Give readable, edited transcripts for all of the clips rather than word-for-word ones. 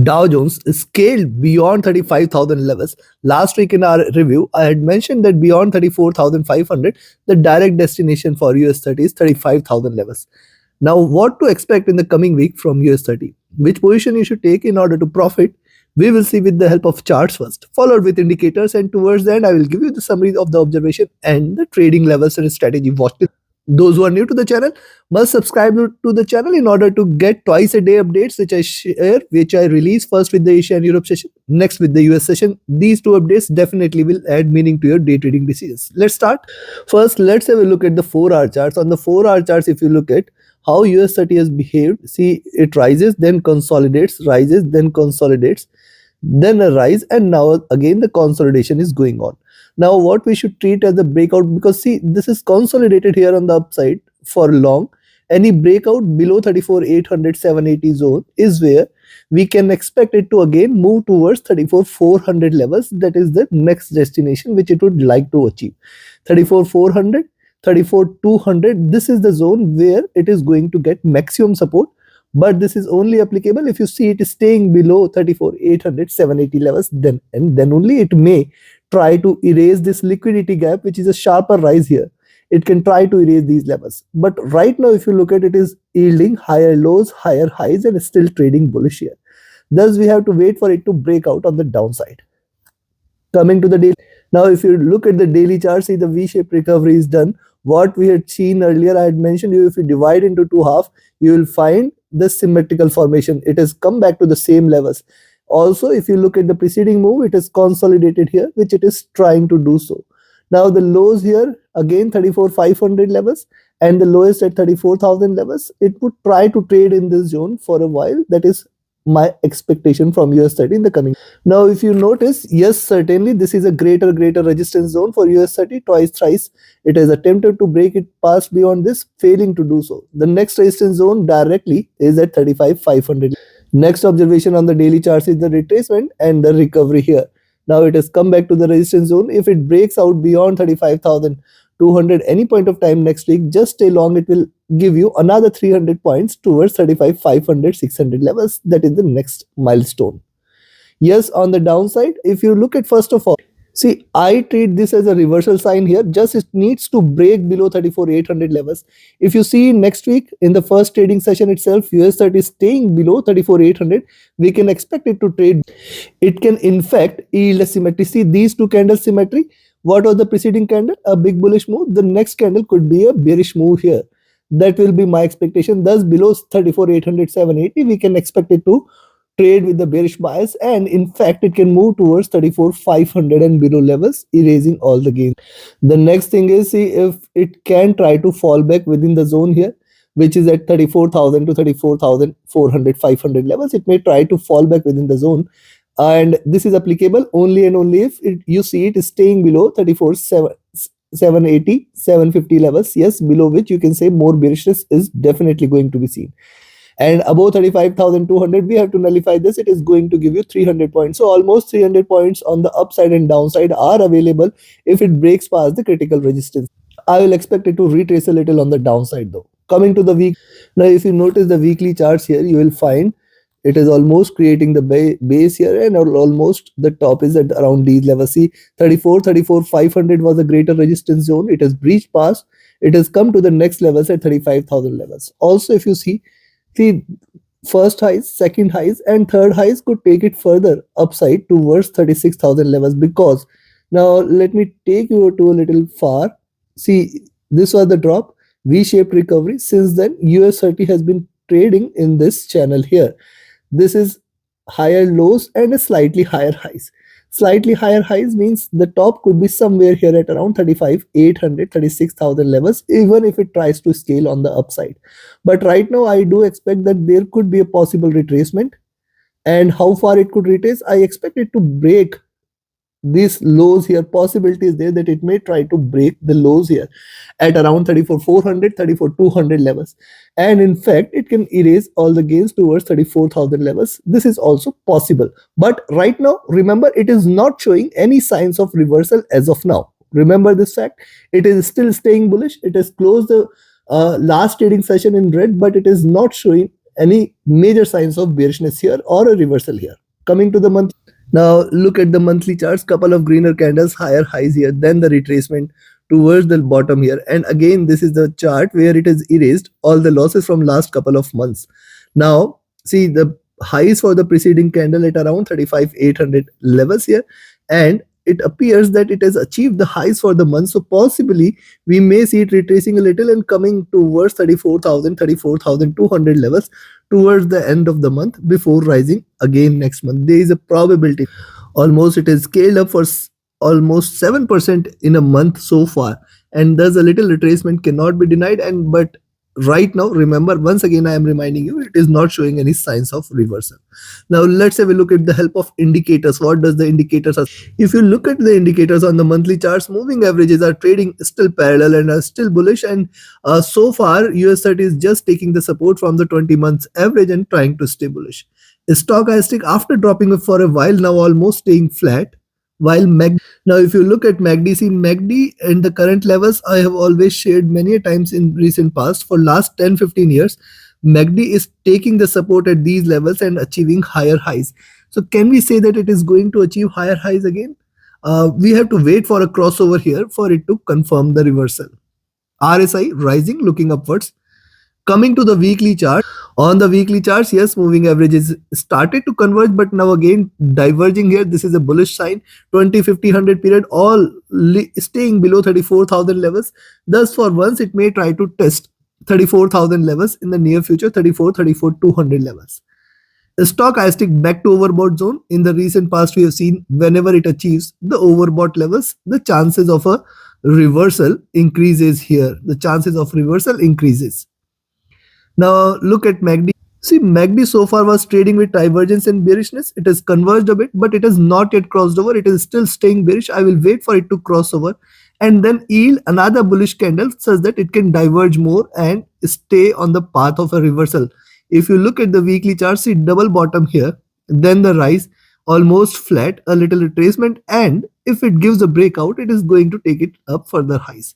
Dow Jones scaled beyond 35,000 levels. Last week in our review, I had mentioned that beyond 34,500, the direct destination for US30 is 35,000 levels. Now, what to expect in the coming week from US30? Which position you should take in order to profit? We will see with the help of charts first, followed with indicators, and towards the end, I will give you the summary of the observation and the trading levels and strategy. Watch this. Those who are new to the channel must subscribe to the channel in order to get twice a day updates which I share, which I release first with the Asia and Europe session, next with the US session. These two updates definitely will add meaning to your day trading decisions. Let's start. First, let's have a look at the 4-hour charts. On the 4-hour charts, if you look at how US30 has behaved, see it rises, then consolidates, rises, then consolidates, then a rise, and now again the consolidation is going on. Now what we should treat as a breakout, because see this is consolidated here on the upside for long. Any breakout below 34,800 780 zone is where we can expect it to again move towards 34,400 levels. That is the next destination which it would like to achieve. 34,400, 34,200, this is the zone where it is going to get maximum support, but this is only applicable if you see it is staying below 34,800 780 levels, then only it may try to erase this liquidity gap, which is a sharper rise here. It can try to erase these levels, but right now if you look at it, is yielding higher lows, higher highs, and still trading bullish here. Thus we have to wait for it to break out on the downside. Coming to the daily, now if you look at the daily chart, see the V-shaped recovery is done. What we had seen earlier, I had mentioned you, if you divide into two half, you will find the symmetrical formation. It has come back to the same levels. Also, if you look at the preceding move, it is consolidated here, which it is trying to do so. Now the lows here, again 34,500 levels, and the lowest at 34,000 levels. It would try to trade in this zone for a while. That is my expectation from US30 in the coming. Now if you notice, yes, certainly this is a greater resistance zone for US30. Twice, thrice it has attempted to break it past beyond this, failing to do so. The next resistance zone directly is at 35,500. Next observation on the daily charts is the retracement and the recovery here. Now it has come back to the resistance zone. If it breaks out beyond 35,200 any point of time next week, just stay long. It will give you another 300 points towards 35,500 600 levels. That is the next milestone. Yes, on the downside, if you look at, first of all, see, I treat this as a reversal sign here. Just it needs to break below 34,800 levels. If you see next week in the first trading session itself, US30 is staying below 34,800. We can expect it to trade. It can in fact yield a symmetry. See these two candles symmetry. What was the preceding candle? A big bullish move. The next candle could be a bearish move here. That will be my expectation. Thus below 34,800 780, we can expect it to trade with the bearish bias, and in fact it can move towards 34,500 and below levels, erasing all the gains. The next thing is, see if it can try to fall back within the zone here, which is at 34,000 to 34,400 500 levels. It may try to fall back within the zone, and this is applicable only and only if you see it is staying below 780 750 levels. Yes, below which you can say more bearishness is definitely going to be seen. And above 35,200, we have to nullify this. It is going to give you 300 points. So almost 300 points on the upside and downside are available if it breaks past the critical resistance. I will expect it to retrace a little on the downside though. Coming to the week, now if you notice the weekly charts here, you will find it is almost creating the base here, and almost the top is at around these levels. See, 34,500 was a greater resistance zone. It has breached past. It has come to the next levels at 35,000 levels. Also, if you see, first highs, second highs, and third highs could take it further upside towards 36,000 levels, because now let me take you to a little far. See, this was the drop, V-shaped recovery. Since then, US30 has been trading in this channel here. This is higher lows and a slightly higher highs. Slightly higher highs means the top could be somewhere here at around 35,800 36,000 levels, even if it tries to scale on the upside. But right now I do expect that there could be a possible retracement. And how far it could retrace, I expect it to break these lows here. Possibility is there that it may try to break the lows here at around 34,400 34,200 levels, and in fact it can erase all the gains towards 34,000 levels. This is also possible, but right now remember, it is not showing any signs of reversal as of now. Remember this fact. It is still staying bullish. It has closed the last trading session in red, but it is not showing any major signs of bearishness here or a reversal here. Coming to the month. Now look at the monthly charts, couple of greener candles, higher highs here, then the retracement towards the bottom here. And again, this is the chart where it has erased all the losses from last couple of months. Now, see the highs for the preceding candle at around 35,800 levels here. And it appears that it has achieved the highs for the month. So possibly we may see it retracing a little and coming towards 34,000, 34,200 levels towards the end of the month before rising again next month. There is a probability. Almost it is scaled up for almost 7% in a month so far, and thus a little retracement cannot be denied. And but right now, remember, once again I am reminding you, it is not showing any signs of reversal. Now let's have a look at the help of indicators. What does the indicators are? If you look at the indicators on the monthly charts, moving averages are trading still parallel and are still bullish. And so far, US30 is just taking the support from the 20 months average and trying to stay bullish. Stochastic, after dropping for a while, now almost staying flat. While now if you look at MACD, see MACD and the current levels, I have always shared many times in recent past. For last 10-15 years, MACD is taking the support at these levels and achieving higher highs. So can we say that it is going to achieve higher highs again? We have to wait for a crossover here for it to confirm the reversal. RSI rising, looking upwards. Coming to the weekly chart, on the weekly charts, yes, moving averages started to converge, but now again diverging here. This is a bullish sign. 20, 50, 100 period, all staying below 34,000 levels. Thus, for once, it may try to test 34,000 levels in the near future, 34,200 levels. The stochastic back to overbought zone. In the recent past, we have seen whenever it achieves the overbought levels, the chances of a reversal increases here. The chances of reversal increases. Now look at MACD. See, MACD so far was trading with divergence and bearishness. It has converged a bit, but it has not yet crossed over. It is still staying bearish. I will wait for it to cross over and then yield another bullish candle such that it can diverge more and stay on the path of a reversal. If you look at the weekly chart, see double bottom here, then the rise, almost flat, a little retracement, and if it gives a breakout, it is going to take it up further highs.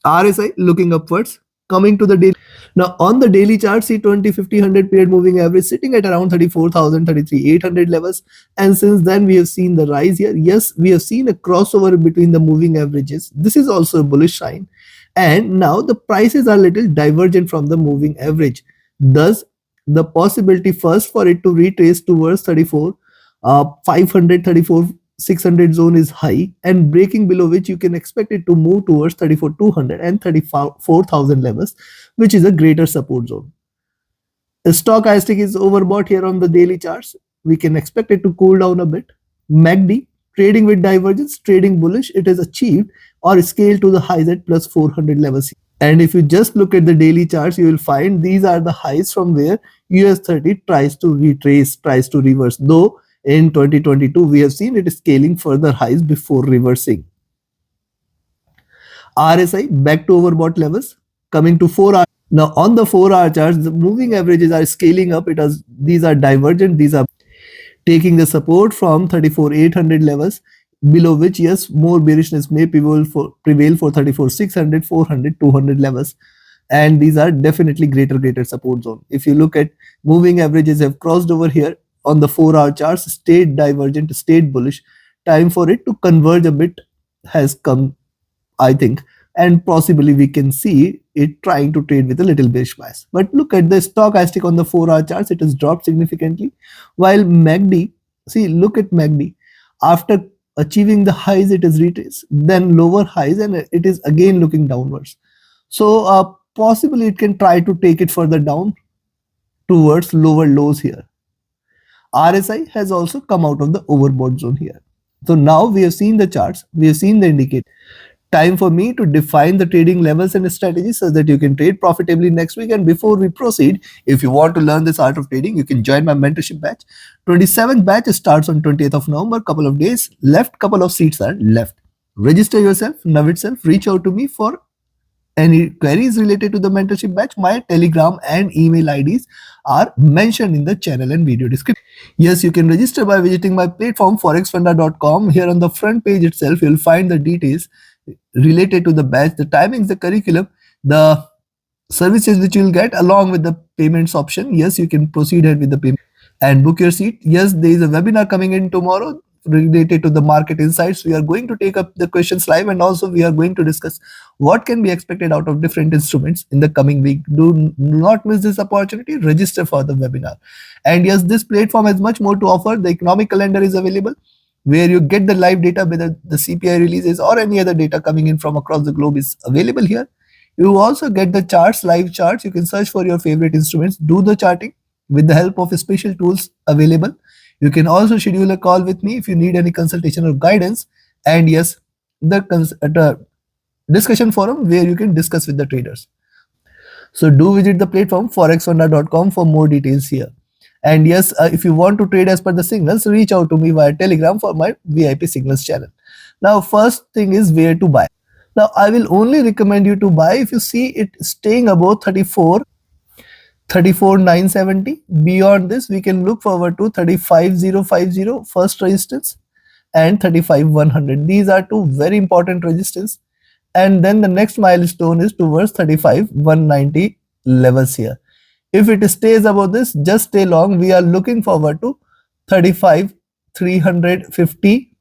RSI looking upwards. Coming to the daily. Now on the daily chart, see 20, 50, 100 period moving average sitting at around 34,000, 33,800 levels. And since then we have seen the rise here. Yes, we have seen a crossover between the moving averages. This is also a bullish sign. And now the prices are little divergent from the moving average. Thus, the possibility first for it to retrace towards 34, 500, 34, 600 zone is high, and breaking below which you can expect it to move towards 34,200 and 34,000 levels, which is a greater support zone. The stochastic is overbought here on the daily charts. We can expect it to cool down a bit. MACD trading with divergence, trading bullish. It has achieved or scaled to the highs at plus 400 levels. And if you just look at the daily charts, you will find these are the highs from where US30 tries to retrace, tries to reverse. Though in 2022, we have seen it scaling further highs before reversing. RSI back to overbought levels. Coming to 4-hour. Now on the 4-hour charts, the moving averages are scaling up. These are divergent. These are taking the support from 34,800 levels, below which, yes, more bearishness may prevail for 34,600, 400, 200 levels. And these are definitely greater support zone. If you look at moving averages have crossed over here on the 4-hour charts, stayed divergent, stayed bullish. Time for it to converge a bit has come, I think, and possibly we can see it trying to trade with a little bearish bias. But look at the stochastic on the 4-hour charts, it has dropped significantly. While MACD, see, look at MACD. After achieving the highs, it is retraced, then lower highs, and it is again looking downwards. So possibly it can try to take it further down towards lower lows here. RSI has also come out of the overbought zone here. So now we have seen the charts, we have seen the indicator. Time for me to define the trading levels and strategies so that you can trade profitably next week. And before we proceed, if you want to learn this art of trading, you can join my mentorship batch. 27th batch starts on 20th of November. Couple of days left, couple of seats are left. Register yourself now itself. Reach out to me for any queries related to the mentorship batch. My Telegram and email IDs are mentioned in the channel and video description. Yes, you can register by visiting my platform forexfunda.com. Here on the front page itself, you'll find the details related to the batch, the timings, the curriculum, the services which you'll get along with the payments option. Yes, you can proceed ahead with the payment and book your seat. Yes, there is a webinar coming in tomorrow related to the market insights. We are going to take up the questions live, and also we are going to discuss what can be expected out of different instruments in the coming week. Do not miss this opportunity. Register for the webinar. And yes, this platform has much more to offer. The economic calendar is available where you get the live data, whether the CPI releases or any other data coming in from across the globe is available here. You also get the charts, live charts. You can search for your favorite instruments, do the charting with the help of special tools available. You can also schedule a call with me if you need any consultation or guidance. And yes, the discussion forum where you can discuss with the traders. So do visit the platform forexfunda.com for more details here. And yes, if you want to trade as per the signals, reach out to me via Telegram for my VIP signals channel. Now, first thing is where to buy. Now, I will only recommend you to buy if you see it staying above 34,970. Beyond this, we can look forward to 35,050 first resistance and 35,100. These are two very important resistance. And then the next milestone is towards 35,190 levels here. If it stays above this, just stay long. We are looking forward to 35,350,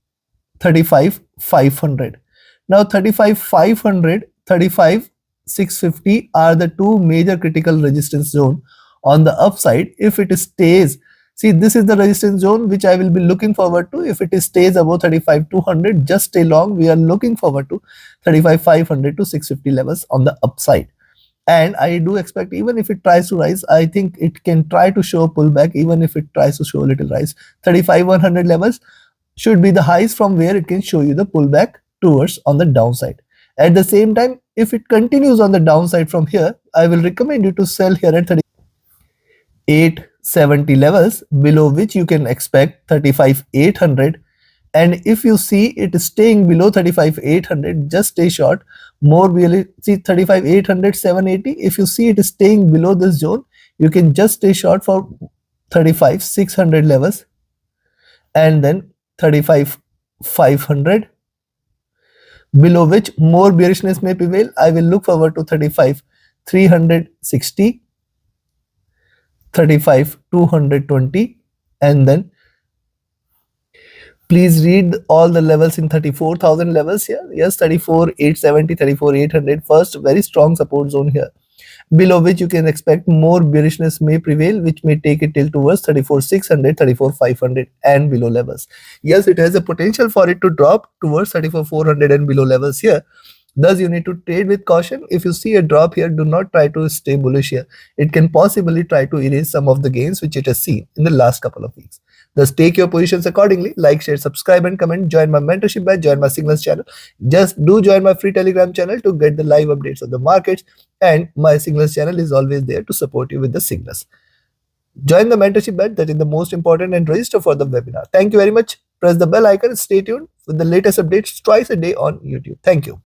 35,500. Now 35,500, 35,650 are the two major critical resistance zone on the upside. If it stays, see, this is the resistance zone which I will be looking forward to. If it stays above 35,200, just stay long. We are looking forward to 35,500 to 650 levels on the upside. And I do expect, even if it tries to rise, I think it can try to show a pullback. Even if it tries to show a little rise, 35,100 levels should be the highs from where it can show you the pullback towards on the downside. At the same time, if it continues on the downside from here, I will recommend you to sell here at 3870 levels, below which you can expect 35,800. And if you see it staying below 35,800, just stay short. More really, see 35,800, 780. If you see it staying below this zone, you can just stay short for 35,600 levels, and then 35,500, below which more bearishness may prevail. I will look forward to 35,360, 35,220, and then please read all the levels in 34,000 levels here. Yes, 34,870, 34,800, first very strong support zone here, below which you can expect more bearishness may prevail, which may take it till towards 34,600, 34,500 and below levels. Yes, it has a potential for it to drop towards 34,400 and below levels here. Thus, you need to trade with caution. If you see a drop here, do not try to stay bullish here. It can possibly try to erase some of the gains which it has seen in the last couple of weeks. Thus, take your positions accordingly. Like, share, subscribe, and comment. Join my mentorship batch, join my signals channel. Just do join my free Telegram channel to get the live updates of the markets. And my signals channel is always there to support you with the signals. Join the mentorship batch, that is the most important, and register for the webinar. Thank you very much. Press the bell icon. Stay tuned with the latest updates twice a day on YouTube. Thank you.